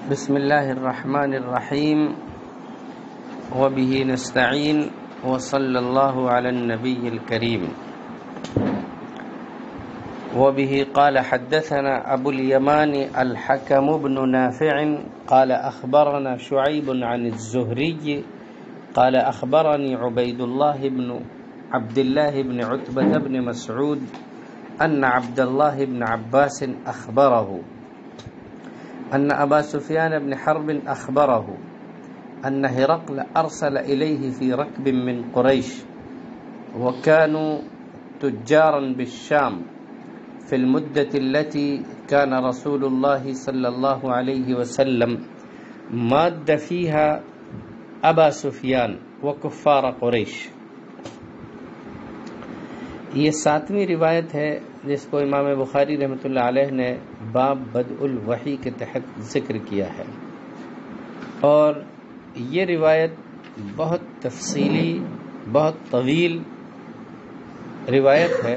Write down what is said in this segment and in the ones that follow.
بسم الله الرحمن الرحيم وبه نستعين وصلى الله على النبي الكريم وبه قال حدثنا أبو اليمان الحكم بن نافع قال أخبرنا شعيب عن الزهري قال أخبرني عبيد الله بن عبد الله بن عتبة بن مسعود أن عبد الله بن عباس أخبره أن أبا سفيان بن حرب أخبره أن هرقل أرسل إليه في ركب من قريش وكانوا تجارا بالشام في المدة التي كان رسول الله صلى الله عليه وسلم ماد فيها أبا سفيان وكفار قریش۔ یہ ساتویں روایت ہے جس کو امام بخاری رحمۃ اللہ علیہ نے باب بدء الوحی کے تحت ذکر کیا ہے، اور یہ روایت بہت تفصیلی، بہت طویل روایت ہے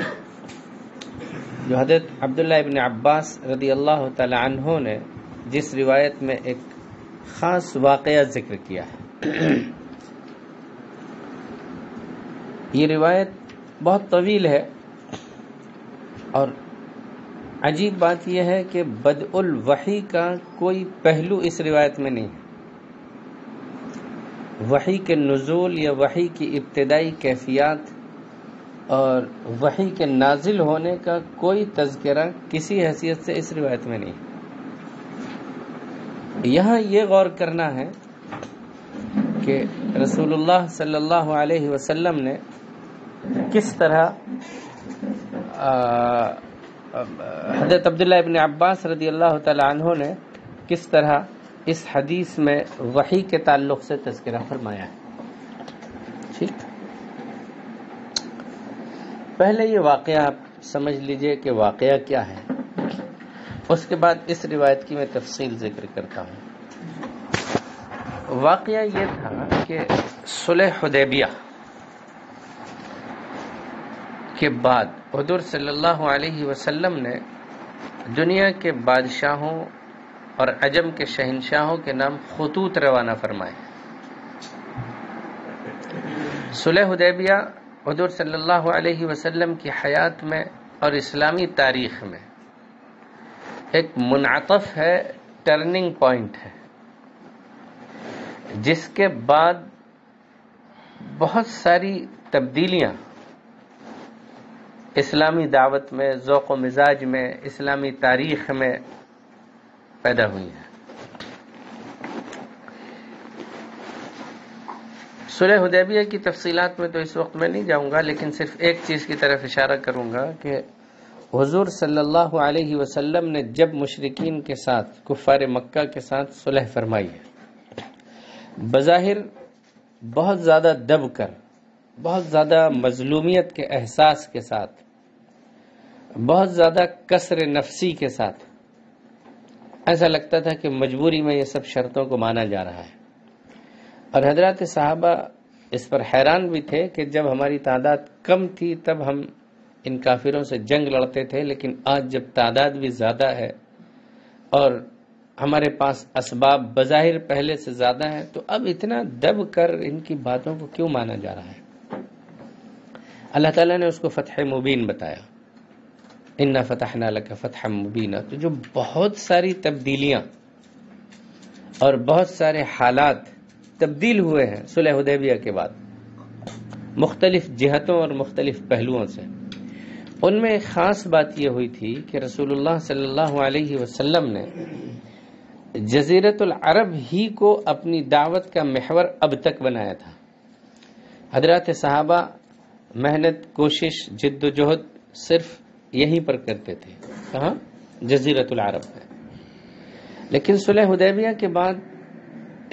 جو حضرت عبداللہ ابن عباس رضی اللہ تعالی عنہ نے جس روایت میں ایک خاص واقعہ ذکر کیا ہے۔ یہ روایت بہت طویل ہے، اور عجیب بات یہ ہے کہ بدء الوحی کا کوئی پہلو اس روایت میں نہیں ہے۔ وحی کے نزول یا وحی کی ابتدائی کیفیات اور وحی کے نازل ہونے کا کوئی تذکرہ کسی حیثیت سے اس روایت میں نہیں ہے۔ یہاں یہ غور کرنا ہے کہ رسول اللہ صلی اللہ علیہ وسلم نے کس طرح حضرت عبداللہ ابن عباس رضی اللہ تعالی عنہ نے کس طرح اس حدیث میں وحی کے تعلق سے تذکرہ فرمایا ہے۔ ٹھیک، پہلے یہ واقعہ آپ سمجھ لیجئے کہ واقعہ کیا ہے، اس کے بعد اس روایت کی میں تفصیل ذکر کرتا ہوں۔ واقعہ یہ تھا کہ صلح حدیبیہ کے بعد حضور صلی اللہ علیہ وسلم نے دنیا کے بادشاہوں اور عجم کے شہنشاہوں کے نام خطوط روانہ فرمائے۔ صلح حدیبیہ حضور صلی اللہ علیہ وسلم کی حیات میں اور اسلامی تاریخ میں ایک منعطف ہے، ٹرننگ پوائنٹ ہے، جس کے بعد بہت ساری تبدیلیاں اسلامی دعوت میں، ذوق و مزاج میں، اسلامی تاریخ میں پیدا ہوئی ہیں۔ صلح حدیبیہ کی تفصیلات میں تو اس وقت میں نہیں جاؤں گا، لیکن صرف ایک چیز کی طرف اشارہ کروں گا کہ حضور صلی اللہ علیہ وسلم نے جب مشرکین کے ساتھ، کفار مکہ کے ساتھ صلح فرمائی ہے، بظاہر بہت زیادہ دب کر، بہت زیادہ مظلومیت کے احساس کے ساتھ، بہت زیادہ کسر نفسی کے ساتھ، ایسا لگتا تھا کہ مجبوری میں یہ سب شرطوں کو مانا جا رہا ہے، اور حضرات صحابہ اس پر حیران بھی تھے کہ جب ہماری تعداد کم تھی تب ہم ان کافروں سے جنگ لڑتے تھے، لیکن آج جب تعداد بھی زیادہ ہے اور ہمارے پاس اسباب بظاہر پہلے سے زیادہ ہیں، تو اب اتنا دب کر ان کی باتوں کو کیوں مانا جا رہا ہے؟ اللہ تعالیٰ نے اس کو فتح مبین بتایا، اِنَّا فَتَحْنَا لَكَ فَتْحًا مُبِينًا۔ تو جو بہت ساری تبدیلیاں اور بہت سارے حالات تبدیل ہوئے ہیں صلح حدیبیہ کے بعد، مختلف جہتوں اور مختلف پہلوؤں سے، ان میں ایک خاص بات یہ ہوئی تھی کہ رسول اللہ صلی اللہ علیہ وسلم نے جزیرۃ العرب ہی کو اپنی دعوت کا محور اب تک بنایا تھا۔ حضرات صحابہ محنت، کوشش، جد و جہد صرف یہیں پر کرتے تھے، کہاں؟ جزیرۃ العرب میں۔ لیکن صلح حدیبیہ کے بعد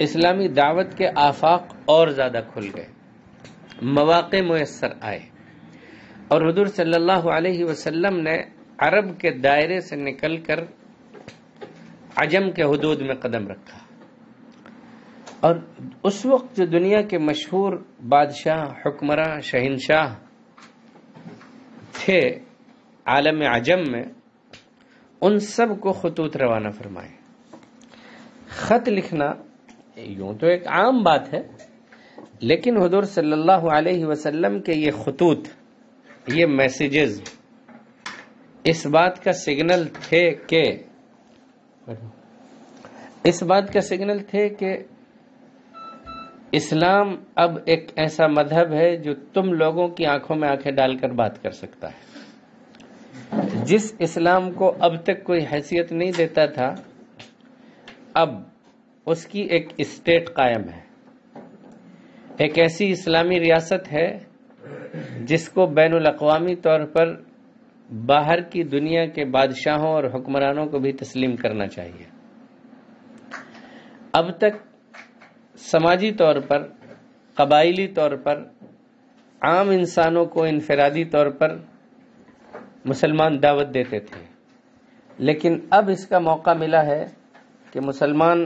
اسلامی دعوت کے آفاق اور زیادہ کھل گئے، مواقع میسر آئے، اور حضور صلی اللہ علیہ وسلم نے عرب کے دائرے سے نکل کر عجم کے حدود میں قدم رکھا، اور اس وقت جو دنیا کے مشہور بادشاہ، حکمراں، شہنشاہ تھے عالم عجم میں، ان سب کو خطوط روانہ فرمائے۔ خط لکھنا یوں تو ایک عام بات ہے، لیکن حضور صلی اللہ علیہ وسلم کے یہ خطوط، یہ میسیجز اس بات کا سگنل تھے کہ اسلام اب ایک ایسا مذہب ہے جو تم لوگوں کی آنکھوں میں آنکھیں ڈال کر بات کر سکتا ہے۔ جس اسلام کو اب تک کوئی حیثیت نہیں دیتا تھا، اب اس کی ایک اسٹیٹ قائم ہے، ایک ایسی اسلامی ریاست ہے جس کو بین الاقوامی طور پر باہر کی دنیا کے بادشاہوں اور حکمرانوں کو بھی تسلیم کرنا چاہیے۔ اب تک سماجی طور پر، قبائلی طور پر، عام انسانوں کو انفرادی طور پر مسلمان دعوت دیتے تھے، لیکن اب اس کا موقع ملا ہے کہ مسلمان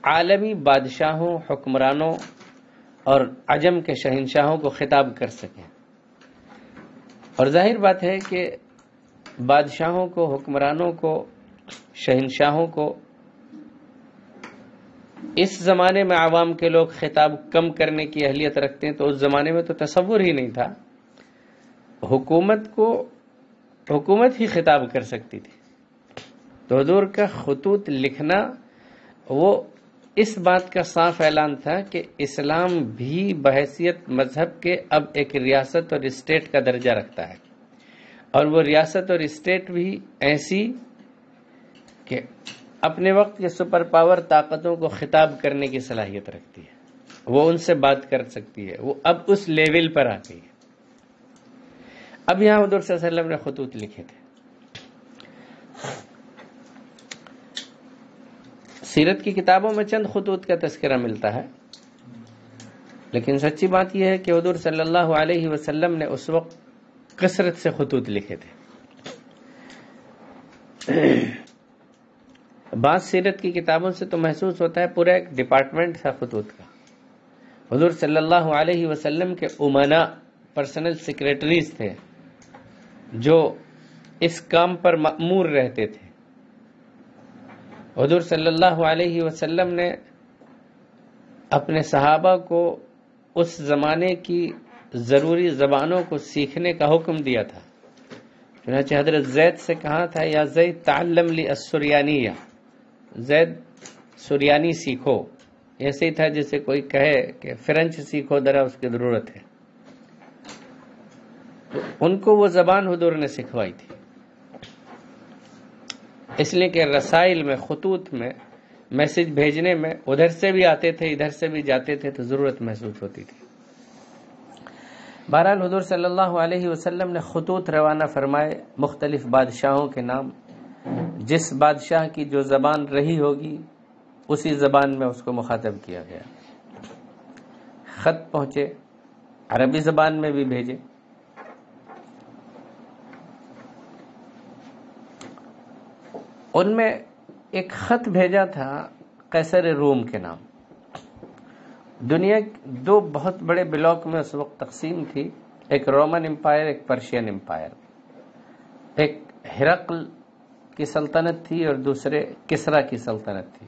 عالمی بادشاہوں، حکمرانوں اور عجم کے شہنشاہوں کو خطاب کر سکیں۔ اور ظاہر بات ہے کہ بادشاہوں کو، حکمرانوں کو، شہنشاہوں کو اس زمانے میں عوام کے لوگ خطاب کم کرنے کی اہلیت رکھتے ہیں، تو اس زمانے میں تو تصور ہی نہیں تھا۔ حکومت ہی خطاب کر سکتی تھی۔ تو حضور کا خطوط لکھنا وہ اس بات کا صاف اعلان تھا کہ اسلام بھی بحیثیت مذہب کے اب ایک ریاست اور اسٹیٹ کا درجہ رکھتا ہے، اور وہ ریاست اور اسٹیٹ بھی ایسی کہ اپنے وقت کے سپر پاور طاقتوں کو خطاب کرنے کی صلاحیت رکھتی ہے، وہ ان سے بات کر سکتی ہے، وہ اب اس لیول پر آ گئی ہے۔ اب یہاں حضور صلی اللہ علیہ وسلم نے خطوط لکھے تھے۔ سیرت کی کتابوں میں چند خطوط کا تذکرہ ملتا ہے، لیکن سچی بات یہ ہے کہ حضور صلی اللہ علیہ وسلم نے اس وقت کثرت سے خطوط لکھے تھے۔ بعض سیرت کی کتابوں سے تو محسوس ہوتا ہے پورا ایک ڈپارٹمنٹ تھا خطوط کا۔ حضور صلی اللہ علیہ وسلم کے امنا، پرسنل سیکریٹریز تھے جو اس کام پر مأمور رہتے تھے۔ حضور صلی اللہ علیہ وسلم نے اپنے صحابہ کو اس زمانے کی ضروری زبانوں کو سیکھنے کا حکم دیا تھا۔ چنانچہ حضرت زید سے کہا تھا، یا زید تعلم لی السریانیہ، زید سریانی سیکھو۔ ایسے ہی تھا جیسے کوئی کہے کہ فرنچ سیکھو، ذرا اس کی ضرورت ہے۔ تو ان کو وہ زبان حضور نے سکھوائی تھی، اس لیے کہ رسائل میں، خطوط میں، میسج بھیجنے میں ادھر سے بھی آتے تھے، ادھر سے بھی جاتے تھے، تو ضرورت محسوس ہوتی تھی۔ بہرحال حضور صلی اللہ علیہ وسلم نے خطوط روانہ فرمائے مختلف بادشاہوں کے نام۔ جس بادشاہ کی جو زبان رہی ہوگی اسی زبان میں اس کو مخاطب کیا گیا۔ خط پہنچے، عربی زبان میں بھی بھیجے۔ ان میں ایک خط بھیجا تھا قیصر روم کے نام۔ دنیا دو بہت بڑے بلاک میں اس وقت تقسیم تھی، ایک رومن امپائر، ایک پرشین امپائر۔ ایک ہرقل کی سلطنت تھی اور دوسرے کسرا کی سلطنت تھی۔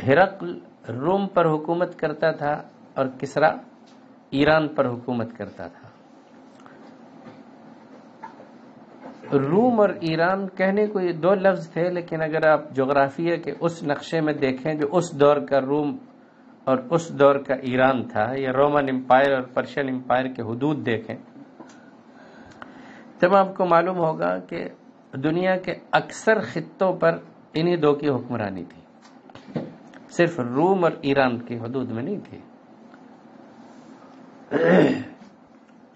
ہرقل روم پر حکومت کرتا تھا اور کسرا ایران پر حکومت کرتا تھا۔ روم اور ایران کہنے کو یہ دو لفظ تھے، لیکن اگر آپ جغرافیہ کے اس نقشے میں دیکھیں جو اس دور کا روم اور اس دور کا ایران تھا، یا رومن امپائر اور پرشین امپائر کے حدود دیکھیں، تب آپ کو معلوم ہوگا کہ دنیا کے اکثر خطوں پر انہی دو کی حکمرانی تھی، صرف روم اور ایران کی حدود میں نہیں تھی۔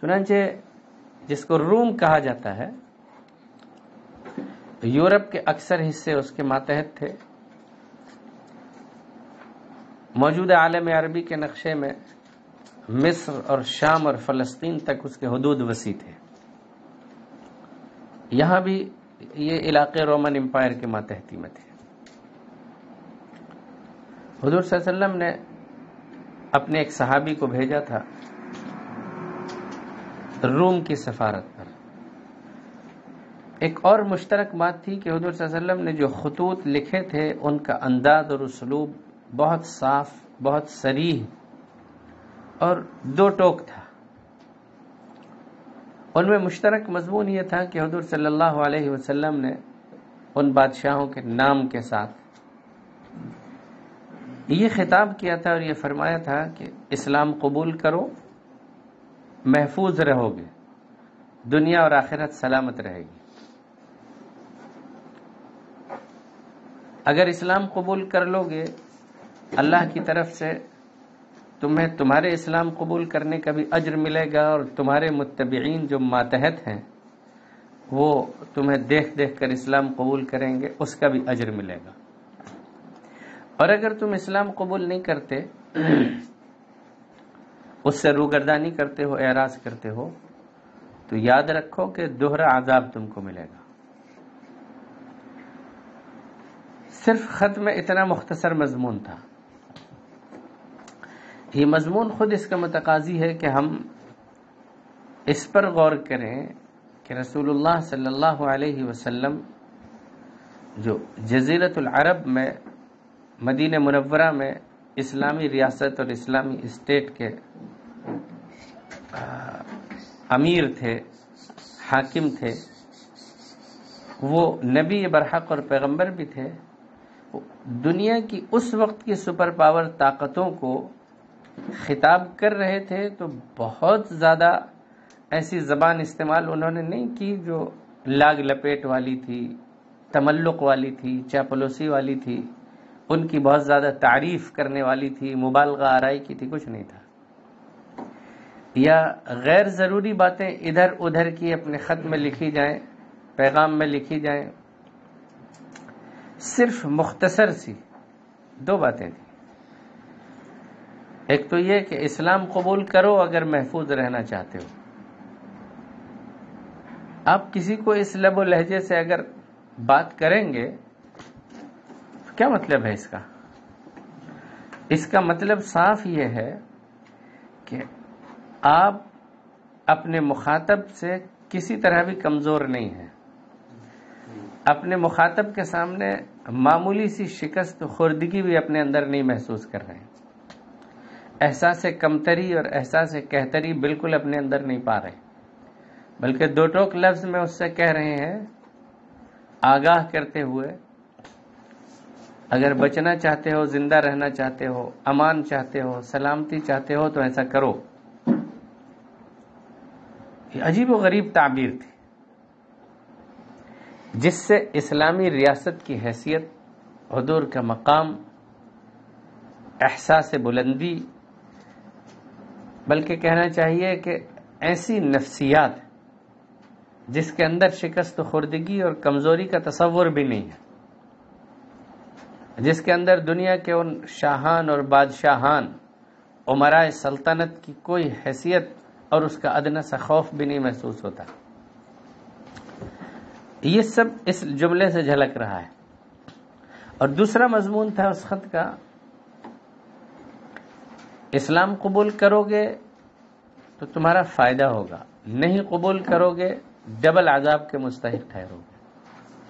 چنانچہ جس کو روم کہا جاتا ہے، یورپ کے اکثر حصے اس کے ماتحت تھے۔ موجودہ عالم عربی کے نقشے میں مصر اور شام اور فلسطین تک اس کے حدود وسیع تھے۔ یہاں بھی یہ علاقے رومن امپائر کے ماتحتی میں تھے۔ حضور صلی اللہ علیہ وسلم نے اپنے ایک صحابی کو بھیجا تھا روم کی سفارت پر ایک اور مشترک بات تھی کہ حضور صلی اللہ علیہ وسلم نے جو خطوط لکھے تھے ان کا انداز اور اسلوب بہت صاف، بہت صریح اور دو ٹوک تھا۔ ان میں مشترک مضمون یہ تھا کہ حضور صلی اللہ علیہ وسلم نے ان بادشاہوں کے نام کے ساتھ یہ خطاب کیا تھا اور یہ فرمایا تھا کہ اسلام قبول کرو، محفوظ رہو گے، دنیا اور آخرت سلامت رہے گی۔ اگر اسلام قبول کر لو گے، اللہ کی طرف سے تمہیں تمہارے اسلام قبول کرنے کا بھی اجر ملے گا، اور تمہارے متبعین جو ماتحت ہیں وہ تمہیں دیکھ دیکھ کر اسلام قبول کریں گے، اس کا بھی اجر ملے گا۔ اور اگر تم اسلام قبول نہیں کرتے، اس سے روگردانی کرتے ہو، اعراض کرتے ہو، تو یاد رکھو کہ دوہرا عذاب تم کو ملے گا۔ صرف خط میں اتنا مختصر مضمون تھا۔ یہ مضمون خود اس کا متقاضی ہے کہ ہم اس پر غور کریں کہ رسول اللہ صلی اللہ علیہ وسلم جو جزیرۃ العرب میں، مدینہ منورہ میں اسلامی ریاست اور اسلامی اسٹیٹ کے امیر تھے، حاکم تھے، وہ نبی برحق اور پیغمبر بھی تھے، دنیا کی اس وقت کی سپر پاور طاقتوں کو خطاب کر رہے تھے، تو بہت زیادہ ایسی زبان استعمال انہوں نے نہیں کی جو لاگ لپیٹ والی تھی، تملق والی تھی، چاپلوسی والی تھی، ان کی بہت زیادہ تعریف کرنے والی تھی، مبالغہ آرائی کی تھی، کچھ نہیں تھا۔ یا غیر ضروری باتیں ادھر ادھر کی اپنے خط میں لکھی جائیں، پیغام میں لکھی جائیں۔ صرف مختصر سی دو باتیں تھیں۔ ایک تو یہ کہ اسلام قبول کرو اگر محفوظ رہنا چاہتے ہو۔ آپ کسی کو اس لب و لہجے سے اگر بات کریں گے تو کیا مطلب ہے اس کا؟ اس کا مطلب صاف یہ ہے کہ آپ اپنے مخاطب سے کسی طرح بھی کمزور نہیں ہیں، اپنے مخاطب کے سامنے معمولی سی شکست خوردگی بھی اپنے اندر نہیں محسوس کر رہے ہیں، احساس کمتری اور احساس کہتری بالکل اپنے اندر نہیں پا رہے، بلکہ دو ٹوک لفظ میں اس سے کہہ رہے ہیں آگاہ کرتے ہوئے، اگر بچنا چاہتے ہو، زندہ رہنا چاہتے ہو، امان چاہتے ہو، سلامتی چاہتے ہو تو ایسا کرو۔ یہ عجیب و غریب تعبیر تھی جس سے اسلامی ریاست کی حیثیت، حضور کا مقام، احساس بلندی، بلکہ کہنا چاہیے کہ ایسی نفسیات جس کے اندر شکست خوردگی اور کمزوری کا تصور بھی نہیں ہے، جس کے اندر دنیا کے ان شاہان اور بادشاہان، امراء سلطنت کی کوئی حیثیت اور اس کا ادنیٰ سا خوف بھی نہیں محسوس ہوتا، یہ سب اس جملے سے جھلک رہا ہے۔ اور دوسرا مضمون تھا اس خط کا، اسلام قبول کرو گے تو تمہارا فائدہ ہوگا، نہیں قبول کرو گے ڈبل عذاب کے مستحق ٹھہرو گے۔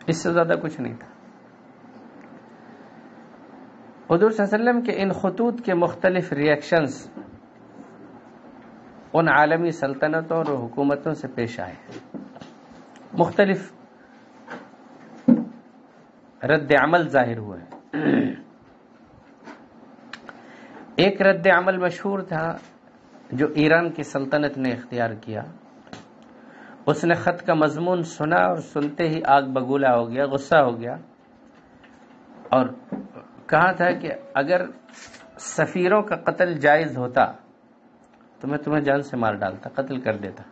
اس سے زیادہ کچھ نہیں تھا۔ حضور صلی اللہ علیہ وسلم کے ان خطوط کے مختلف ریئیکشنز ان عالمی سلطنتوں اور حکومتوں سے پیش آئے، مختلف رد عمل ظاہر ہوئے۔ ایک رد عمل مشہور تھا جو ایران کی سلطنت نے اختیار کیا۔ اس نے خط کا مضمون سنا اور سنتے ہی آگ بگولا ہو گیا، غصہ ہو گیا، اور کہا تھا کہ اگر سفیروں کا قتل جائز ہوتا تو میں تمہیں جان سے مار ڈالتا، قتل کر دیتا۔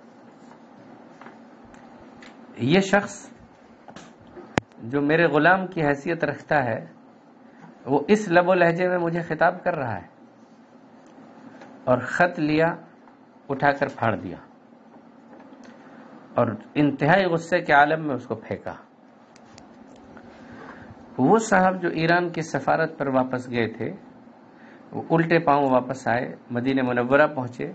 یہ شخص جو میرے غلام کی حیثیت رکھتا ہے وہ اس لب و لہجے میں مجھے خطاب کر رہا ہے، اور خط لیا، اٹھا کر پھاڑ دیا اور انتہائی غصے کے عالم میں اس کو پھینکا۔ وہ صاحب جو ایران کی سفارت پر واپس گئے تھے وہ الٹے پاؤں واپس آئے، مدینہ منورہ پہنچے،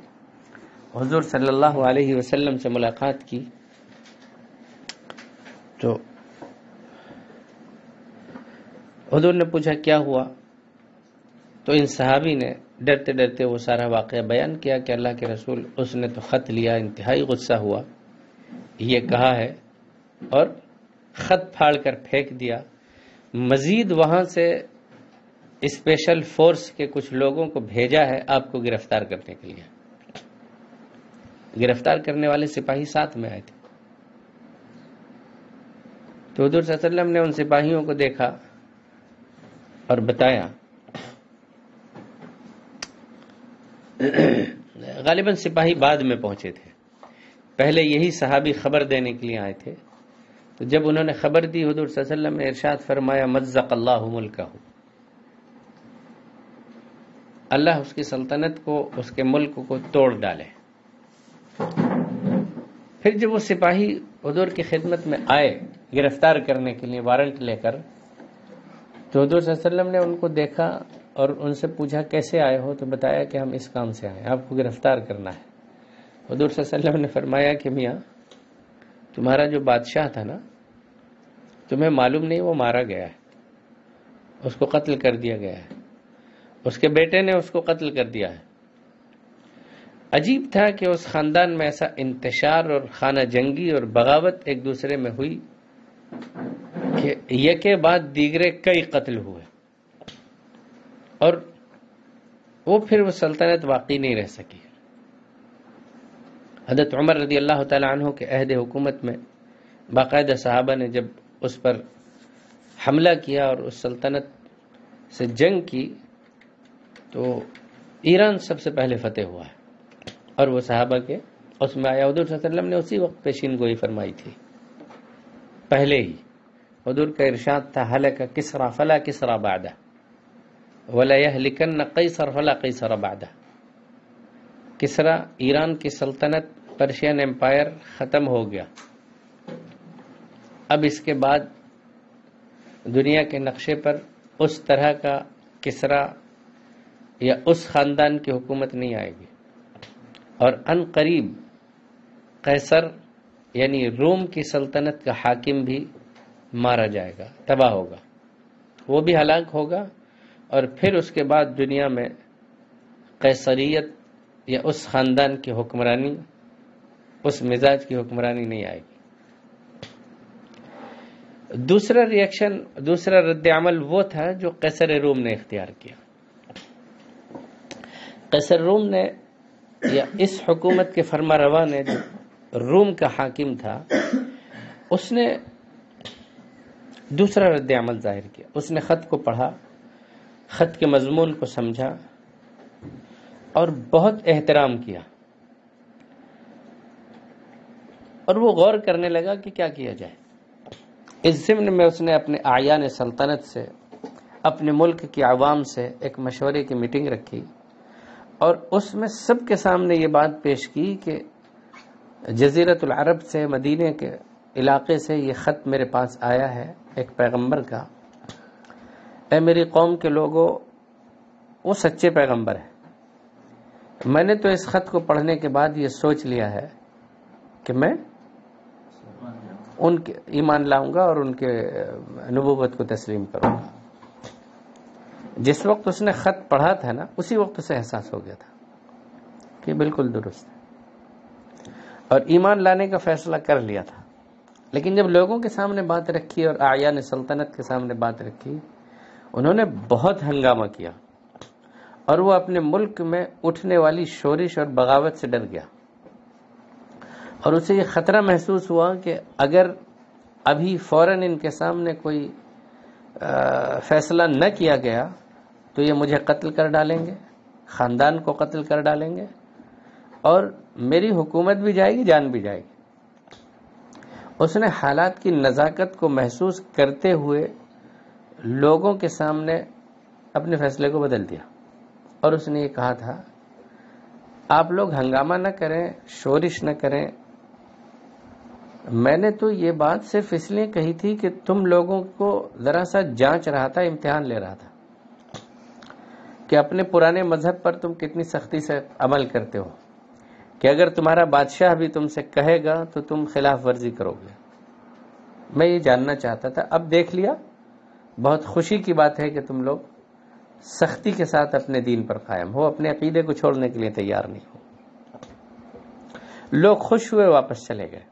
حضور صلی اللہ علیہ وسلم سے ملاقات کی، تو حضور نے پوچھا کیا ہوا؟ تو ان صحابی نے ڈرتے ڈرتے وہ سارا واقعہ بیان کیا کہ اللہ کے رسول اس نے تو خط لیا، انتہائی غصہ ہوا، یہ کہا ہے اور خط پھاڑ کر پھینک دیا، مزید وہاں سے اسپیشل فورس کے کچھ لوگوں کو بھیجا ہے آپ کو گرفتار کرنے کے لیے۔ گرفتار کرنے والے سپاہی ساتھ میں آئے تھے۔ تو حضور صلی اللہ علیہ وسلم نے ان سپاہیوں کو دیکھا اور بتایا، غالباً سپاہی بعد میں پہنچے تھے، پہلے یہی صحابی خبر دینے کے لیے آئے تھے۔ تو جب انہوں نے خبر دی، حضور صلی اللہ علیہ وسلم نے ارشاد فرمایا مزق اللہ ملکہ، اللہ اس کی سلطنت کو، اس کے ملک کو توڑ ڈالے۔ پھر جب وہ سپاہی حضور کی خدمت میں آئے گرفتار کرنے کے لیے وارنٹ لے کر، تو حضور صلی اللہ علیہ وسلم نے ان کو دیکھا اور ان سے پوچھا کیسے آئے ہو؟ تو بتایا کہ ہم اس کام سے آئے ہیں، آپ کو گرفتار کرنا ہے۔ حضور صلی اللہ علیہ وسلم نے فرمایا کہ میاں تمہارا جو بادشاہ تھا نا، تمہیں معلوم نہیں وہ مارا گیا ہے، اس کو قتل کر دیا گیا ہے، اس کے بیٹے نے اس کو قتل کر دیا ہے۔ عجیب تھا کہ اس خاندان میں ایسا انتشار اور خانہ جنگی اور بغاوت ایک دوسرے میں ہوئی کہ یکے بعد دیگرے کئی قتل ہوئے، اور وہ پھر وہ سلطنت واقعی نہیں رہ سکی۔ حضرت عمر رضی اللہ تعالی عنہ کے عہد حکومت میں باقاعدہ صحابہ نے جب اس پر حملہ کیا اور اس سلطنت سے جنگ کی، تو ایران سب سے پہلے فتح ہوا ہے، اور وہ صحابہ کے اس میں آیا۔ حضور صلی اللہ علیہ وسلم نے اسی وقت پیشین گوئی فرمائی تھی، پہلے ہی حضور کا ارشاد تھا ہلک کسریٰ فلا کسریٰ بعدہ ولا یہلکن قیصر فلا قیصر بعدہ۔ کسریٰ ایران کی سلطنت، پرشین امپائر ختم ہو گیا، اب اس کے بعد دنیا کے نقشے پر اس طرح کا کسریٰ یا اس خاندان کی حکومت نہیں آئے گی، اور ان قریب قیصر یعنی روم کی سلطنت کا حاکم بھی مارا جائے گا، تباہ ہوگا، وہ بھی ہلاک ہوگا، اور پھر اس کے بعد دنیا میں قیصریت یا اس خاندان کی حکمرانی، اس مزاج کی حکمرانی نہیں آئے گی۔ دوسرا ریئیکشن، دوسرا رد عمل وہ تھا جو قیصر روم نے اختیار کیا۔ قیصر روم نے یا اس حکومت کے فرما روا نے، جو روم کا حاکم تھا، اس نے دوسرا رد عمل ظاہر کیا۔ اس نے خط کو پڑھا، خط کے مضمون کو سمجھا اور بہت احترام کیا، اور وہ غور کرنے لگا کہ کیا کیا جائے۔ اس ضمن میں اس نے اپنے اعیان سلطنت سے، اپنے ملک کی عوام سے ایک مشورے کی میٹنگ رکھی، اور اس میں سب کے سامنے یہ بات پیش کی کہ جزیرۃ العرب سے، مدینے کے علاقے سے یہ خط میرے پاس آیا ہے ایک پیغمبر کا۔ اے میری قوم کے لوگوں، وہ سچے پیغمبر ہے۔ میں نے تو اس خط کو پڑھنے کے بعد یہ سوچ لیا ہے کہ میں ان کے ایمان لاؤں گا اور ان کے نبوت کو تسلیم کروں گا۔ جس وقت اس نے خط پڑھا تھا نا، اسی وقت اسے احساس ہو گیا تھا کہ بالکل درست ہے، اور ایمان لانے کا فیصلہ کر لیا تھا۔ لیکن جب لوگوں کے سامنے بات رکھی اور اعیان سلطنت کے سامنے بات رکھی، انہوں نے بہت ہنگامہ کیا، اور وہ اپنے ملک میں اٹھنے والی شورش اور بغاوت سے ڈر گیا، اور اسے یہ خطرہ محسوس ہوا کہ اگر ابھی فوراً ان کے سامنے کوئی فیصلہ نہ کیا گیا تو یہ مجھے قتل کر ڈالیں گے، خاندان کو قتل کر ڈالیں گے، اور میری حکومت بھی جائے گی، جان بھی جائے گی۔ اس نے حالات کی نزاکت کو محسوس کرتے ہوئے لوگوں کے سامنے اپنے فیصلے کو بدل دیا، اور اس نے یہ کہا تھا آپ لوگ ہنگامہ نہ کریں، شورش نہ کریں، میں نے تو یہ بات صرف اس لیے کہی تھی کہ تم لوگوں کو ذرا سا جانچ رہا تھا، امتحان لے رہا تھا کہ اپنے پرانے مذہب پر تم کتنی سختی سے عمل کرتے ہو، کہ اگر تمہارا بادشاہ بھی تم سے کہے گا تو تم خلاف ورزی کرو گے۔ میں یہ جاننا چاہتا تھا، اب دیکھ لیا، بہت خوشی کی بات ہے کہ تم لوگ سختی کے ساتھ اپنے دین پر قائم ہو، اپنے عقیدے کو چھوڑنے کے لیے تیار نہیں ہو۔ لوگ خوش ہوئے، واپس چلے گئے۔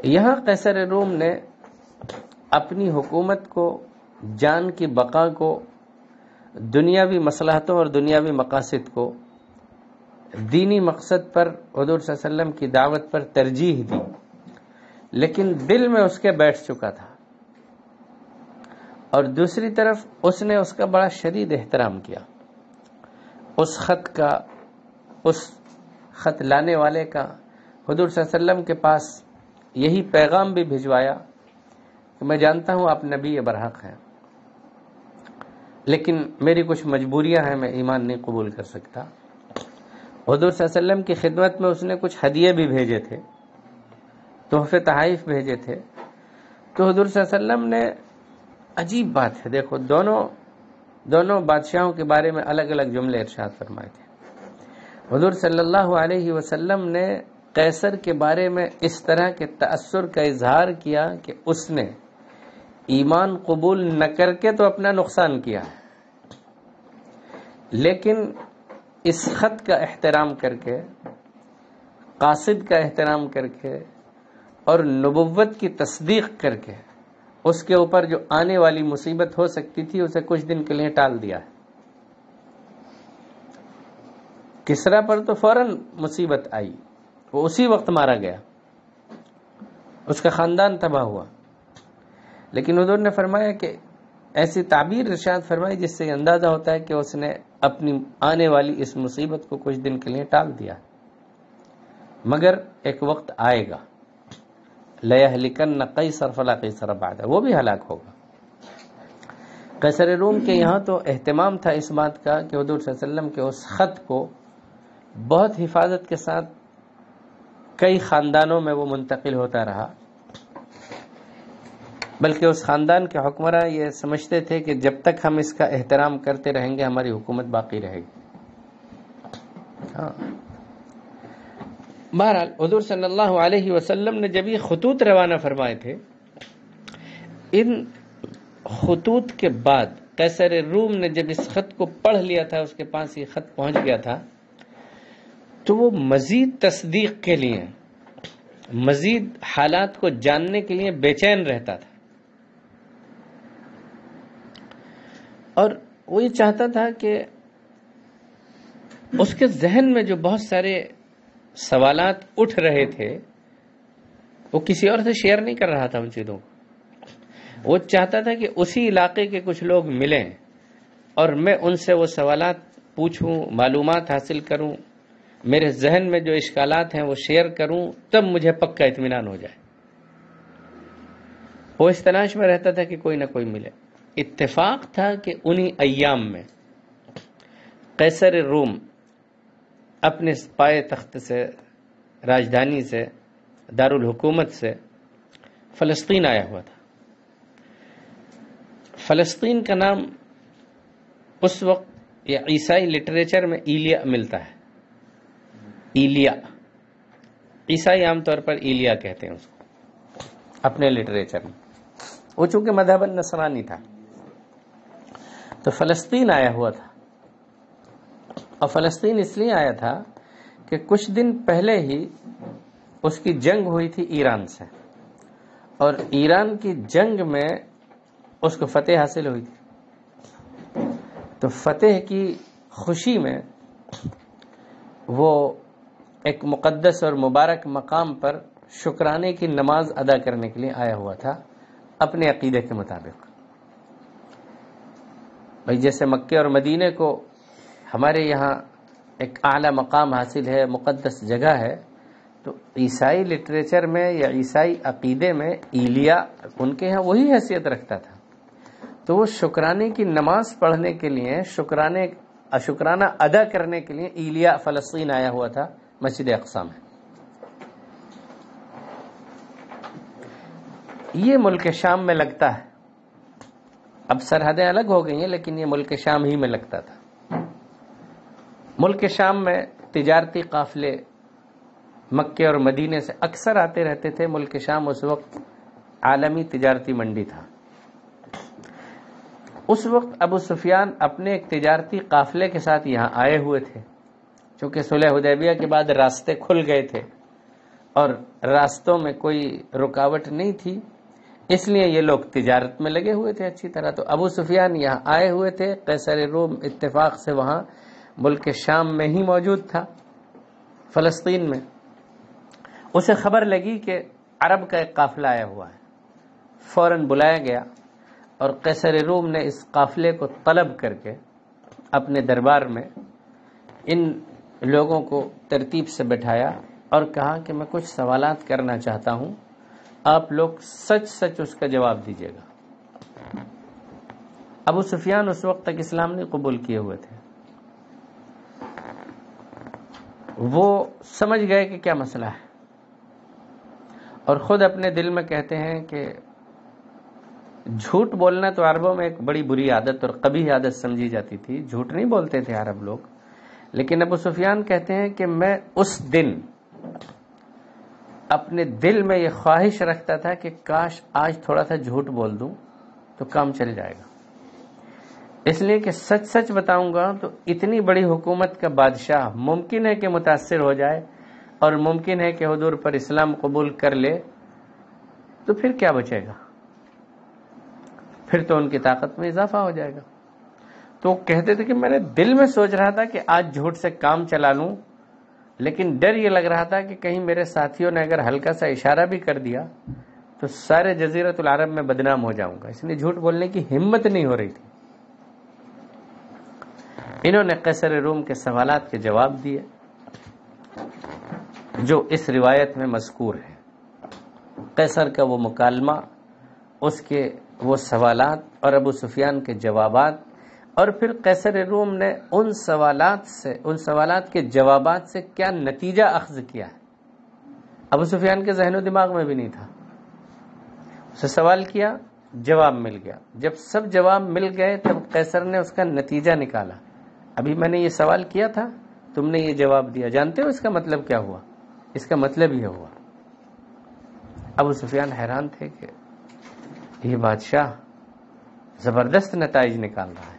یہاں قیصر روم نے اپنی حکومت کو، جان کی بقا کو، دنیاوی مصلحتوں اور دنیاوی مقاصد کو دینی مقصد پر، حضور صلی اللہ علیہ وسلم کی دعوت پر ترجیح دی، لیکن دل میں اس کے بیٹھ چکا تھا، اور دوسری طرف اس نے اس کا بڑا شدید احترام کیا، اس خط کا، اس خط لانے والے کا حضور صلی اللہ علیہ وسلم کے پاس یہی پیغام بھی بھجوایا کہ میں جانتا ہوں آپ نبی برحق ہیں، لیکن میری کچھ مجبوریاں ہیں، میں ایمان نہیں قبول کر سکتا۔ حضور صلی اللہ علیہ وسلم کی خدمت میں اس نے کچھ ہدیے بھی بھیجے تھے، تحفے تحائف بھیجے تھے۔ تو حضور صلی اللہ علیہ وسلم نے، عجیب بات ہے، دیکھو دونوں بادشاہوں کے بارے میں الگ الگ جملے ارشاد فرمائے تھے۔ حضور صلی اللہ علیہ وسلم نے قیصر کے بارے میں اس طرح کے تأثر کا اظہار کیا کہ اس نے ایمان قبول نہ کر کے تو اپنا نقصان کیا ہے، لیکن اس خط کا احترام کر کے، قاصد کا احترام کر کے اور نبوت کی تصدیق کر کے اس کے اوپر جو آنے والی مصیبت ہو سکتی تھی اسے کچھ دن کے لیے ٹال دیا ہے۔ کسریٰ پر تو فوراً مصیبت آئی، وہ اسی وقت مارا گیا، اس کا خاندان تباہ ہوا، لیکن حضور نے فرمایا کہ ایسی تعبیر ارشاد فرمائی جس سے اندازہ ہوتا ہے کہ اس نے اپنی آنے والی اس مصیبت کو کچھ دن کے لیے ٹال دیا، مگر ایک وقت آئے گا، لَيَهْلِكَنَّ قَيْصَرَ فَلَا قَيْصَرَ بَعْدَهُ، وہ بھی ہلاک ہوگا۔ قیصر روم کے یہاں تو اہتمام تھا اس بات کا کہ حضور صلی اللہ علیہ وسلم کے اس خط کو بہت حفاظت کے ساتھ کئی خاندانوں میں وہ منتقل ہوتا رہا، بلکہ اس خاندان کے حکمراں یہ سمجھتے تھے کہ جب تک ہم اس کا احترام کرتے رہیں گے ہماری حکومت باقی رہے گی۔ ہاں، بہرحال حضور صلی اللہ علیہ وسلم نے جب یہ خطوط روانہ فرمائے تھے، ان خطوط کے بعد قیصر روم نے جب اس خط کو پڑھ لیا تھا، اس کے پاس یہ خط پہنچ گیا تھا، تو وہ مزید تصدیق کے لیے، مزید حالات کو جاننے کے لیے بے چین رہتا تھا، اور وہ یہ چاہتا تھا کہ اس کے ذہن میں جو بہت سارے سوالات اٹھ رہے تھے وہ کسی اور سے شیئر نہیں کر رہا تھا ان چیزوں کو، وہ چاہتا تھا کہ اسی علاقے کے کچھ لوگ ملیں اور میں ان سے وہ سوالات پوچھوں، معلومات حاصل کروں، میرے ذہن میں جو اشکالات ہیں وہ شیئر کروں، تب مجھے پکا اطمینان ہو جائے۔ وہ اس تلاش میں رہتا تھا کہ کوئی نہ کوئی ملے۔ اتفاق تھا کہ انہی ایام میں قیصر روم اپنے پائے تخت سے، راجدھانی سے، دارالحکومت سے فلسطین آیا ہوا تھا۔ فلسطین کا نام اس وقت یا عیسائی لٹریچر میں ایلیا ملتا ہے، ایلیا، عیسائی عام طور پر ایلیا کہتے ہیں اس کو اپنے لٹریچر میں، وہ چونکہ مذہب نصرانی تھا تو فلسطین آیا ہوا تھا۔ اور فلسطین اس لیے آیا تھا کہ کچھ دن پہلے ہی اس کی جنگ ہوئی تھی ایران سے، اور ایران کی جنگ میں اس کو فتح حاصل ہوئی تھی، تو فتح کی خوشی میں وہ ایک مقدس اور مبارک مقام پر شکرانے کی نماز ادا کرنے کے لیے آیا ہوا تھا اپنے عقیدے کے مطابق۔ بھئی جیسے مکے اور مدینے کو ہمارے یہاں ایک اعلیٰ مقام حاصل ہے، مقدس جگہ ہے، تو عیسائی لٹریچر میں یا عیسائی عقیدے میں ایلیا ان کے یہاں وہی حیثیت رکھتا تھا۔ تو وہ شکرانے کی نماز پڑھنے کے لیے، شکرانہ ادا کرنے کے لیے ایلیا فلسطین آیا ہوا تھا، مسجد اقصی میں۔ یہ ملک شام میں لگتا ہے، اب سرحدیں الگ ہو گئی ہیں لیکن یہ ملک شام ہی میں لگتا تھا۔ ملک شام میں تجارتی قافلے مکے اور مدینے سے اکثر آتے رہتے تھے۔ ملک شام اس وقت عالمی تجارتی منڈی تھا۔ اس وقت ابو سفیان اپنے ایک تجارتی قافلے کے ساتھ یہاں آئے ہوئے تھے، چونکہ صلح حدیبیہ کے بعد راستے کھل گئے تھے اور راستوں میں کوئی رکاوٹ نہیں تھی، اس لیے یہ لوگ تجارت میں لگے ہوئے تھے اچھی طرح۔ تو ابو سفیان یہاں آئے ہوئے تھے، قیصر روم اتفاق سے وہاں ملک شام میں ہی موجود تھا، فلسطین میں۔ اسے خبر لگی کہ عرب کا ایک قافلہ آیا ہوا ہے، فوراً بلایا گیا اور قیصر روم نے اس قافلے کو طلب کر کے اپنے دربار میں ان لوگوں کو ترتیب سے بٹھایا اور کہا کہ میں کچھ سوالات کرنا چاہتا ہوں، آپ لوگ سچ سچ اس کا جواب دیجیے گا۔ ابو سفیان اس وقت تک اسلام نہیں قبول کیے ہوئے تھے، وہ سمجھ گئے کہ کیا مسئلہ ہے، اور خود اپنے دل میں کہتے ہیں کہ جھوٹ بولنا تو عربوں میں ایک بڑی بری عادت اور قبیح عادت سمجھی جاتی تھی، جھوٹ نہیں بولتے تھے عرب لوگ، لیکن ابو سفیان کہتے ہیں کہ میں اس دن اپنے دل میں یہ خواہش رکھتا تھا کہ کاش آج تھوڑا سا جھوٹ بول دوں تو کام چل جائے گا، اس لیے کہ سچ سچ بتاؤں گا تو اتنی بڑی حکومت کا بادشاہ ممکن ہے کہ متاثر ہو جائے اور ممکن ہے کہ حضور پر اسلام قبول کر لے، تو پھر کیا بچے گا، پھر تو ان کی طاقت میں اضافہ ہو جائے گا۔ تو کہتے تھے کہ میں نے دل میں سوچ رہا تھا کہ آج جھوٹ سے کام چلا لوں، لیکن ڈر یہ لگ رہا تھا کہ کہیں میرے ساتھیوں نے اگر ہلکا سا اشارہ بھی کر دیا تو سارے جزیرۃ العرب میں بدنام ہو جاؤں گا، اس لیے جھوٹ بولنے کی ہمت نہیں ہو رہی تھی۔ انہوں نے قیصر روم کے سوالات کے جواب دیے جو اس روایت میں مذکور ہے، قیصر کا وہ مکالمہ، اس کے وہ سوالات اور ابو سفیان کے جوابات، اور پھر قیصر روم نے ان سوالات کے جوابات سے کیا نتیجہ اخذ کیا ہے، ابو سفیان کے ذہن و دماغ میں بھی نہیں تھا۔ اسے سوال کیا، جواب مل گیا، جب سب جواب مل گئے تب قیصر نے اس کا نتیجہ نکالا، ابھی میں نے یہ سوال کیا تھا، تم نے یہ جواب دیا، جانتے ہو اس کا مطلب کیا ہوا؟ اس کا مطلب یہ ہوا۔ ابو سفیان حیران تھے کہ یہ بادشاہ زبردست نتائج نکال رہا ہے،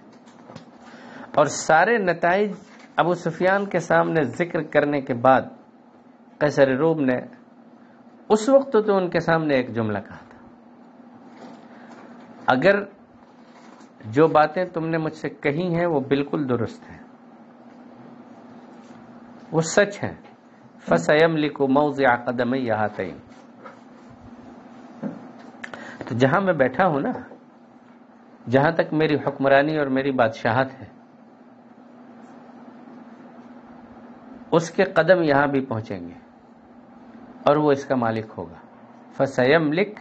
اور سارے نتائج ابو سفیان کے سامنے ذکر کرنے کے بعد قیصر روم نے اس وقت تو ان کے سامنے ایک جملہ کہا تھا، اگر جو باتیں تم نے مجھ سے کہی ہیں وہ بالکل درست ہیں، وہ سچ ہیں، فَسَيَمْلِكُ مَوْضِعَ قَدَمَيَّ هَاتَيْنِ، تو جہاں میں بیٹھا ہوں نا، جہاں تک میری حکمرانی اور میری بادشاہت ہے، اس کے قدم یہاں بھی پہنچیں گے اور وہ اس کا مالک ہوگا۔ فَسَيَمْلِكُ،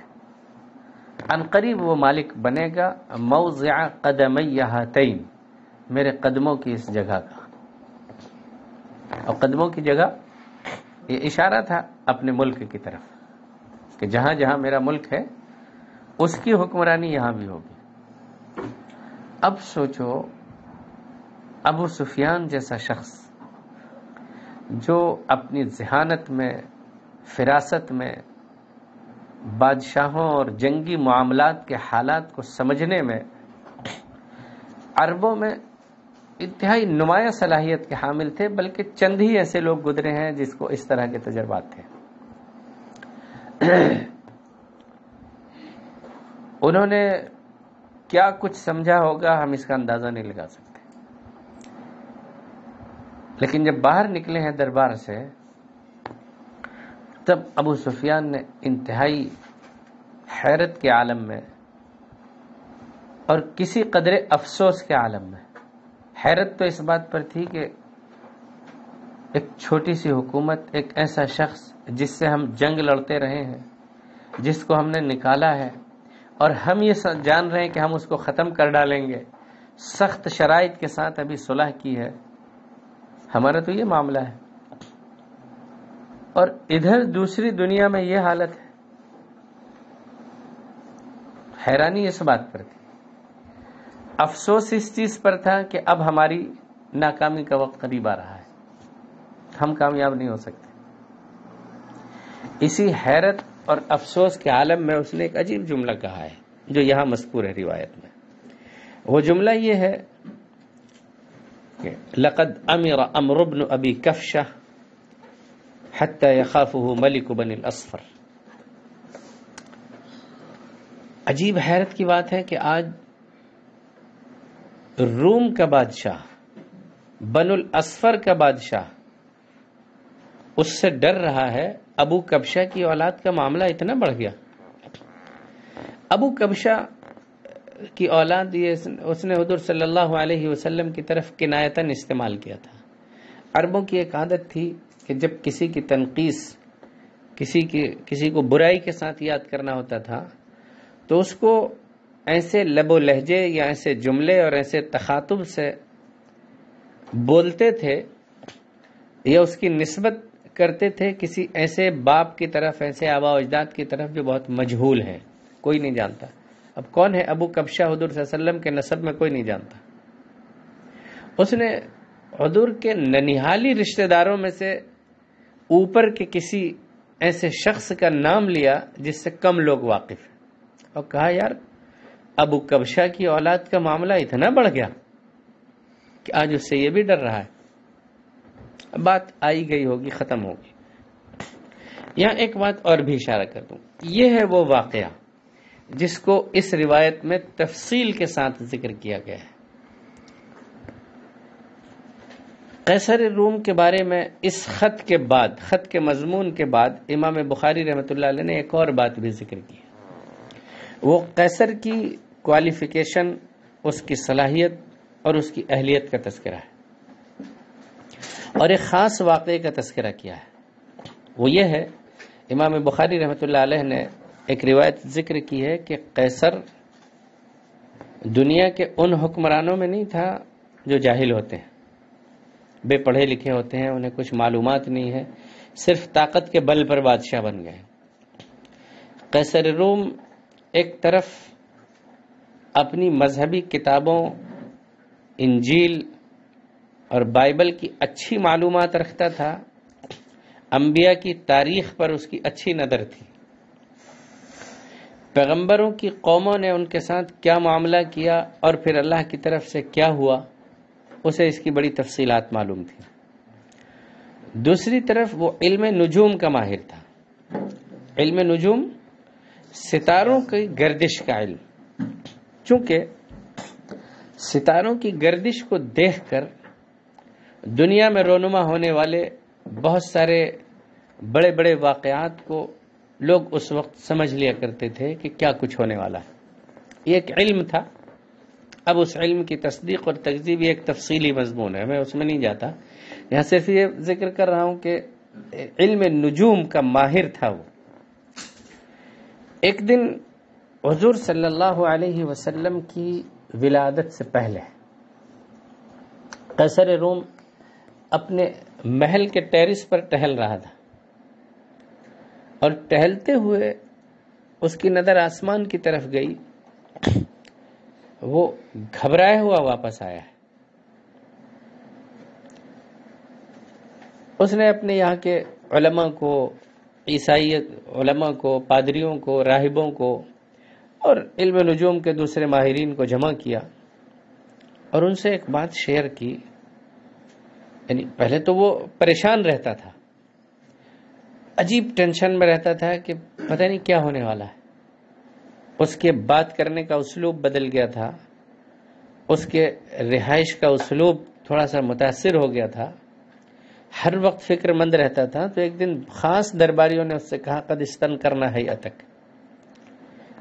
ان قریب وہ مالک بنے گا، موضع قدمی ہاتین، میرے قدموں کی اس جگہ کا، اور قدموں کی جگہ یہ اشارہ تھا اپنے ملک کی طرف کہ جہاں جہاں میرا ملک ہے اس کی حکمرانی یہاں بھی ہوگی۔ اب سوچو ابو سفیان جیسا شخص جو اپنی ذہانت میں، فراست میں، بادشاہوں اور جنگی معاملات کے حالات کو سمجھنے میں عربوں میں انتہائی نمایاں صلاحیت کے حامل تھے، بلکہ چند ہی ایسے لوگ گزرے ہیں جس کو اس طرح کے تجربات تھے۔ انہوں نے کیا کچھ سمجھا ہوگا ہم اس کا اندازہ نہیں لگا سکتے، لیکن جب باہر نکلے ہیں دربار سے تب ابو سفیان نے انتہائی حیرت کے عالم میں اور کسی قدر افسوس کے عالم میں، حیرت تو اس بات پر تھی کہ ایک چھوٹی سی حکومت، ایک ایسا شخص جس سے ہم جنگ لڑتے رہے ہیں، جس کو ہم نے نکالا ہے، اور ہم یہ جان رہے ہیں کہ ہم اس کو ختم کر ڈالیں گے، سخت شرائط کے ساتھ ابھی صلح کی ہے، ہمارا تو یہ معاملہ ہے، اور ادھر دوسری دنیا میں یہ حالت ہے۔ حیرانی اس بات پر تھی، افسوس اس چیز پر تھا کہ اب ہماری ناکامی کا وقت قریب آ رہا ہے، ہم کامیاب نہیں ہو سکتے۔ اسی حیرت اور افسوس کے عالم میں اس نے ایک عجیب جملہ کہا ہے جو یہاں مذکور ہے روایت میں. وہ جملہ یہ ہے کہ لقد امر عمرو بن ابی کفشہ حتی یخافہ ملک بنی الاصفر. عجیب حیرت کی بات ہے کہ آج روم کا بادشاہ، بنو الاصفر کا بادشاہ، اس سے ڈر رہا ہے. ابو کبشہ کی اولاد کا معاملہ اتنا بڑھ گیا. ابو کبشہ کی اولاد یہ اس نے حضور صلی اللہ علیہ وسلم کی طرف کنایتاً استعمال کیا تھا. عربوں کی ایک عادت تھی کہ جب کسی کی تنقیص، کسی کو برائی کے ساتھ یاد کرنا ہوتا تھا تو اس کو ایسے لب و لہجے یا ایسے جملے اور ایسے تخاطب سے بولتے تھے یا اس کی نسبت کرتے تھے کسی ایسے باپ کی طرف، ایسے آبا و اجداد کی طرف جو بہت مجہول ہے، کوئی نہیں جانتا. اب کون ہے ابو کبشہ؟ حضور صلی اللہ علیہ وسلم کے نسب میں کوئی نہیں جانتا. اس نے حضور کے ننیحالی رشتہ داروں میں سے اوپر کے کسی ایسے شخص کا نام لیا جس سے کم لوگ واقف ہیں اور کہا یار ابو کبشہ کی اولاد کا معاملہ اتنا بڑھ گیا کہ آج اس سے یہ بھی ڈر رہا ہے. بات آئی گئی ہوگی، ختم ہوگی. یہاں ایک بات اور بھی اشارہ کر دوں، یہ ہے وہ واقعہ جس کو اس روایت میں تفصیل کے ساتھ ذکر کیا گیا ہے. قیصر روم کے بارے میں اس خط کے بعد، خط کے مضمون کے بعد، امام بخاری رحمۃ اللہ علیہ نے ایک اور بات بھی ذکر کی. وہ قیصر کی کوالیفیکیشن، اس کی صلاحیت اور اس کی اہلیت کا تذکرہ ہے اور ایک خاص واقعے کا تذکرہ کیا ہے. وہ یہ ہے، امام بخاری رحمۃ اللہ علیہ نے ایک روایت ذکر کی ہے کہ قیصر دنیا کے ان حکمرانوں میں نہیں تھا جو جاہل ہوتے ہیں، بے پڑھے لکھے ہوتے ہیں، انہیں کچھ معلومات نہیں ہے، صرف طاقت کے بل پر بادشاہ بن گئے. قیصر روم ایک طرف اپنی مذہبی کتابوں، انجیل اور بائبل کی اچھی معلومات رکھتا تھا، انبیاء کی تاریخ پر اس کی اچھی نظر تھی، پیغمبروں کی قوموں نے ان کے ساتھ کیا معاملہ کیا اور پھر اللہ کی طرف سے کیا ہوا اسے اس کی بڑی تفصیلات معلوم تھی. دوسری طرف وہ علم نجوم کا ماہر تھا. علم نجوم، ستاروں کی گردش کا علم. چونکہ ستاروں کی گردش کو دیکھ کر دنیا میں رونما ہونے والے بہت سارے بڑے بڑے واقعات کو لوگ اس وقت سمجھ لیا کرتے تھے کہ کیا کچھ ہونے والا ہے. یہ ایک علم تھا. اب اس علم کی تصدیق اور تکذیب ایک تفصیلی مضمون ہے، میں اس میں نہیں جاتا. یہاں صرف یہ ذکر کر رہا ہوں کہ علم نجوم کا ماہر تھا وہ. ایک دن حضور صلی اللہ علیہ وسلم کی ولادت سے پہلے قیصر روم اپنے محل کے ٹیرس پر ٹہل رہا تھا اور ٹہلتے ہوئے اس کی نظر آسمان کی طرف گئی. وہ گھبرائے ہوا واپس آیا ہے. اس نے اپنے یہاں کے علماء کو، عیسائیت علماء کو، پادریوں کو، راہبوں کو اور علم نجوم کے دوسرے ماہرین کو جمع کیا اور ان سے ایک بات شیئر کی. یعنی پہلے تو وہ پریشان رہتا تھا، عجیب ٹینشن میں رہتا تھا کہ پتہ نہیں کیا ہونے والا ہے. اس کے بات کرنے کا اسلوب بدل گیا تھا، اس کے رہائش کا اسلوب تھوڑا سا متاثر ہو گیا تھا، ہر وقت فکر مند رہتا تھا. تو ایک دن خاص درباریوں نے اس سے کہا قد استن کرنا ہے اتک،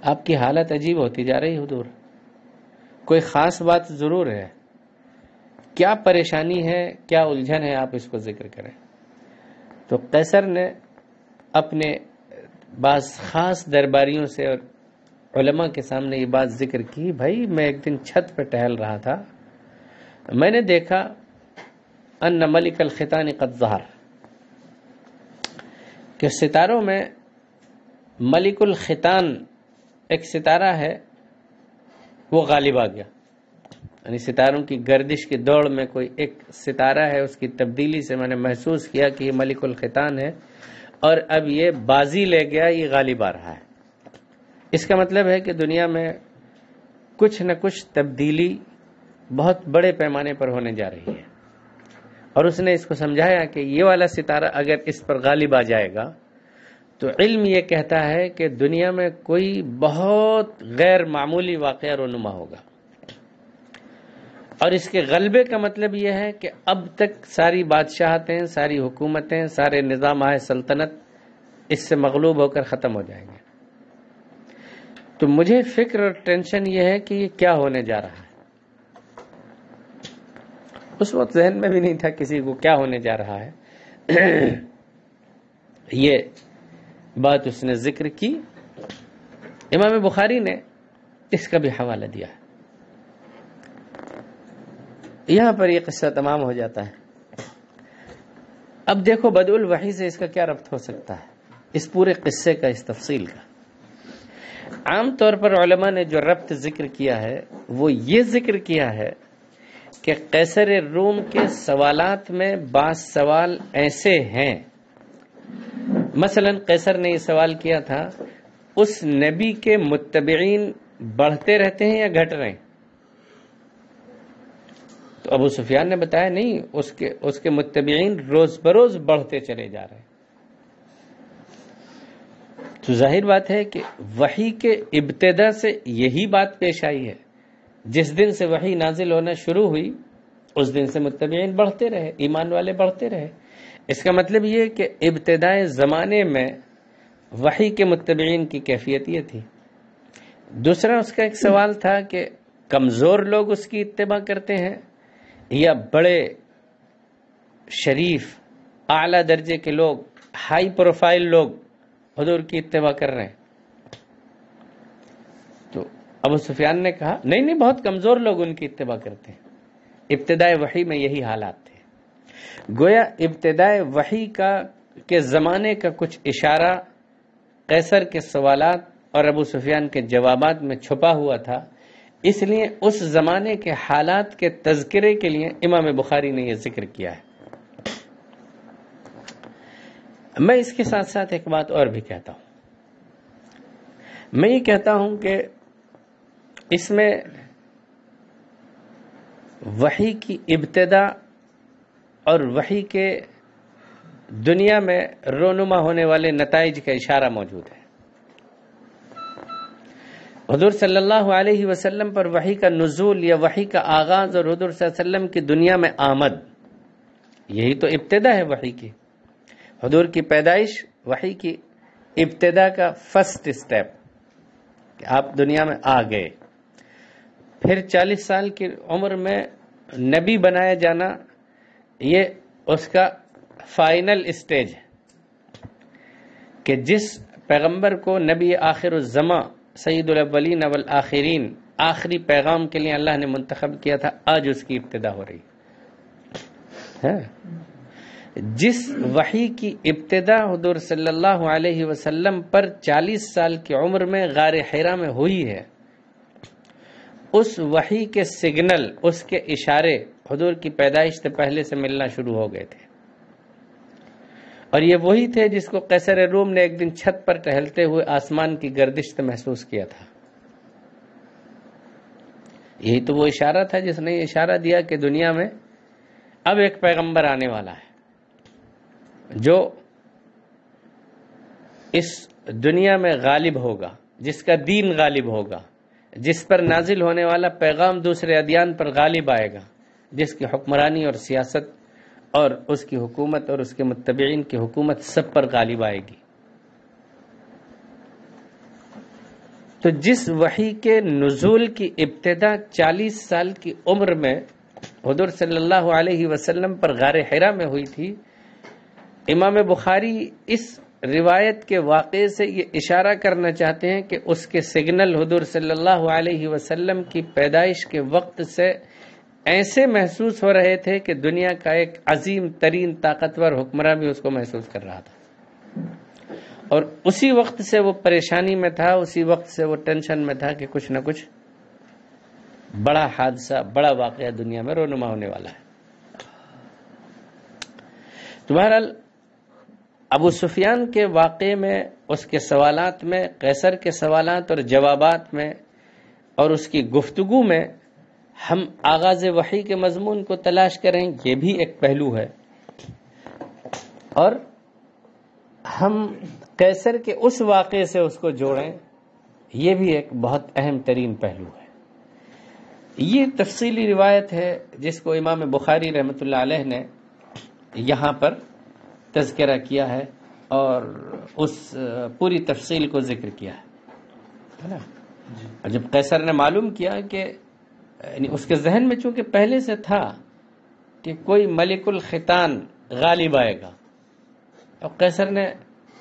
آپ کی حالت عجیب ہوتی جا رہی حضور، کوئی خاص بات ضرور ہے، کیا پریشانی ہے، کیا الجھن ہے، آپ اس کو ذکر کریں. تو قیصر نے اپنے بعض خاص درباریوں سے اور علماء کے سامنے یہ بات ذکر کی. بھائی میں ایک دن چھت پہ ٹہل رہا تھا، میں نے دیکھا ان ملک الختان قد ظہر، کہ ستاروں میں ملک الختان ایک ستارہ ہے وہ غالب آ گیا. یعنی ستاروں کی گردش کی دوڑ میں کوئی ایک ستارہ ہے، اس کی تبدیلی سے میں نے محسوس کیا کہ یہ ملک الختان ہے اور اب یہ بازی لے گیا، یہ غالب آ رہا ہے۔ اس کا مطلب ہے کہ دنیا میں کچھ نہ کچھ تبدیلی بہت بڑے پیمانے پر ہونے جا رہی ہے، اور اس نے اس کو سمجھایا کہ یہ والا ستارہ اگر اس پر غالب آ جائے گا تو علم یہ کہتا ہے کہ دنیا میں کوئی بہت غیر معمولی واقعہ رونما ہوگا، اور اس کے غلبے کا مطلب یہ ہے کہ اب تک ساری بادشاہتیں، ساری حکومتیں، سارے نظام سلطنت اس سے مغلوب ہو کر ختم ہو جائیں گے۔ تو مجھے فکر اور ٹینشن یہ ہے کہ یہ کیا ہونے جا رہا ہے۔ اس وقت ذہن میں بھی نہیں تھا کسی کو کیا ہونے جا رہا ہے۔ یہ بات اس نے ذکر کی، امام بخاری نے اس کا بھی حوالہ دیا ہے۔ یہاں پر یہ قصہ تمام ہو جاتا ہے۔ اب دیکھو بدء الوحی سے اس کا کیا ربط ہو سکتا ہے، اس پورے قصے کا، اس تفصیل کا۔ عام طور پر علماء نے جو ربط ذکر کیا ہے وہ یہ ذکر کیا ہے کہ قیصر روم کے سوالات میں بعض سوال ایسے ہیں، مثلا قیصر نے یہ سوال کیا تھا، اس نبی کے متبعین بڑھتے رہتے ہیں یا گھٹ رہے ہیں؟ تو ابو سفیان نے بتایا نہیں، اس کے متبعین روز بروز بڑھتے چلے جا رہے ہیں۔ تو ظاہر بات ہے کہ وحی کے ابتدا سے یہی بات پیش آئی ہے، جس دن سے وحی نازل ہونا شروع ہوئی اس دن سے متبعین بڑھتے رہے، ایمان والے بڑھتے رہے۔ اس کا مطلب یہ کہ ابتدائے زمانے میں وحی کے متبعین کی کیفیت یہ تھی۔ دوسرا اس کا ایک سوال تھا کہ کمزور لوگ اس کی اتباع کرتے ہیں یا بڑے شریف اعلیٰ درجے کے لوگ، ہائی پروفائل لوگ حضور کی اتباع کر رہے ہیں؟ تو ابو سفیان نے کہا نہیں، بہت کمزور لوگ ان کی اتباع کرتے ہیں۔ ابتدائے وحی میں یہی حالات تھے۔ گویا ابتدائے وحی کے زمانے کا کچھ اشارہ قیصر کے سوالات اور ابو سفیان کے جوابات میں چھپا ہوا تھا، اس لیے اس زمانے کے حالات کے تذکرے کے لیے امام بخاری نے یہ ذکر کیا ہے۔ میں اس کے ساتھ ساتھ ایک بات اور بھی کہتا ہوں، میں یہ کہتا ہوں کہ اس میں وحی کی ابتدا اور وحی کے دنیا میں رونما ہونے والے نتائج کا اشارہ موجود ہے۔ حضور صلی اللہ علیہ وسلم پر وحی کا نزول یا وحی کا آغاز اور حضور صلی اللہ علیہ وسلم کی دنیا میں آمد، یہی تو ابتدا ہے وحی کی۔ حضور کی پیدائش وحی کی ابتدا کا فرسٹ سٹیپ کہ آپ دنیا میں آ گئے۔ پھر 40 سال کی عمر میں نبی بنایا جانا، یہ اس کا فائنل اسٹیج ہے کہ جس پیغمبر کو نبی آخر الزماں سید الاولین والآخرین آخری پیغام کے لیے اللہ نے منتخب کیا تھا، آج اس کی ابتدا ہو رہی ہے۔ جس وحی کی ابتدا حضور صلی اللہ علیہ وسلم پر 40 سال کی عمر میں غار حرا میں ہوئی ہے، اس وحی کے سگنل، اس کے اشارے حضور کی پیدائش سے پہلے سے ملنا شروع ہو گئے تھے، اور یہ وہی تھے جس کو قیصر روم نے ایک دن چھت پر ٹہلتے ہوئے آسمان کی گردش سے محسوس کیا تھا۔ یہی تو وہ اشارہ تھا جس نے یہ اشارہ دیا کہ دنیا میں اب ایک پیغمبر آنے والا ہے جو اس دنیا میں غالب ہوگا، جس کا دین غالب ہوگا، جس پر نازل ہونے والا پیغام دوسرے ادیان پر غالب آئے گا، جس کی حکمرانی اور سیاست اور اس کی حکومت اور اس کے متبعین کی حکومت سب پر غالب آئے گی۔ تو جس وحی کے نزول کی ابتدا 40 سال کی عمر میں حضور صلی اللہ علیہ وسلم پر غار حرا میں ہوئی تھی، امام بخاری اس روایت کے واقعے سے یہ اشارہ کرنا چاہتے ہیں کہ اس کے سگنل حضور صلی اللہ علیہ وسلم کی پیدائش کے وقت سے ایسے محسوس ہو رہے تھے کہ دنیا کا ایک عظیم ترین طاقتور حکمراں بھی اس کو محسوس کر رہا تھا، اور اسی وقت سے وہ پریشانی میں تھا، اسی وقت سے وہ ٹینشن میں تھا کہ کچھ نہ کچھ بڑا حادثہ، بڑا واقعہ دنیا میں رونما ہونے والا ہے۔ تو بہرحال ابو سفیان کے واقعے میں، اس کے سوالات میں، قیصر کے سوالات اور جوابات میں اور اس کی گفتگو میں ہم آغاز وحی کے مضمون کو تلاش کریں، یہ بھی ایک پہلو ہے، اور ہم قیصر کے اس واقعے سے اس کو جوڑیں، یہ بھی ایک بہت اہم ترین پہلو ہے۔ یہ تفصیلی روایت ہے جس کو امام بخاری رحمۃ اللہ علیہ نے یہاں پر تذکرہ کیا ہے اور اس پوری تفصیل کو ذکر کیا ہے نا۔ جب قیصر نے معلوم کیا کہ یعنی اس کے ذہن میں چونکہ پہلے سے تھا کہ کوئی ملک الختان غالب آئے گا، اور قیصر نے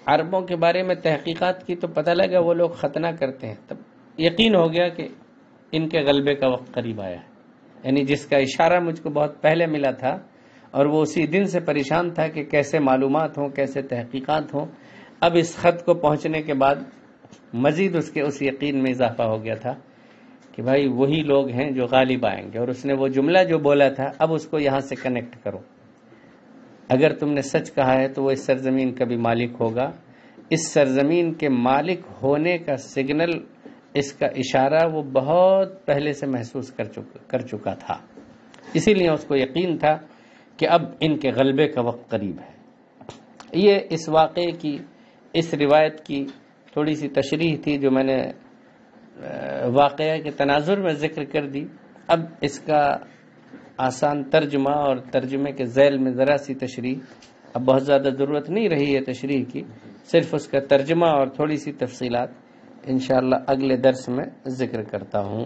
عربوں کے بارے میں تحقیقات کی تو پتہ لگا وہ لوگ ختنہ کرتے ہیں، تب یقین ہو گیا کہ ان کے غلبے کا وقت قریب آیا ہے، یعنی جس کا اشارہ مجھ کو بہت پہلے ملا تھا اور وہ اسی دن سے پریشان تھا کہ کیسے معلومات ہوں، کیسے تحقیقات ہوں۔ اب اس خط کو پہنچنے کے بعد مزید اس یقین میں اضافہ ہو گیا تھا کہ بھائی وہی لوگ ہیں جو غالب آئیں گے، اور اس نے وہ جملہ جو بولا تھا اب اس کو یہاں سے کنیکٹ کرو، اگر تم نے سچ کہا ہے تو وہ اس سرزمین کا بھی مالک ہوگا، اس سرزمین کے مالک ہونے کا سگنل، اس کا اشارہ وہ بہت پہلے سے محسوس کر چکا تھا، اسی لیے اس کو یقین تھا کہ اب ان کے غلبے کا وقت قریب ہے۔ یہ اس واقعے کی، اس روایت کی تھوڑی سی تشریح تھی جو میں نے واقعہ کے تناظر میں ذکر کر دی۔ اب اس کا آسان ترجمہ اور ترجمے کے ذیل میں ذرا سی تشریح، اب بہت زیادہ ضرورت نہیں رہی ہے تشریح کی، صرف اس کا ترجمہ اور تھوڑی سی تفصیلات انشاءاللہ اگلے درس میں ذکر کرتا ہوں۔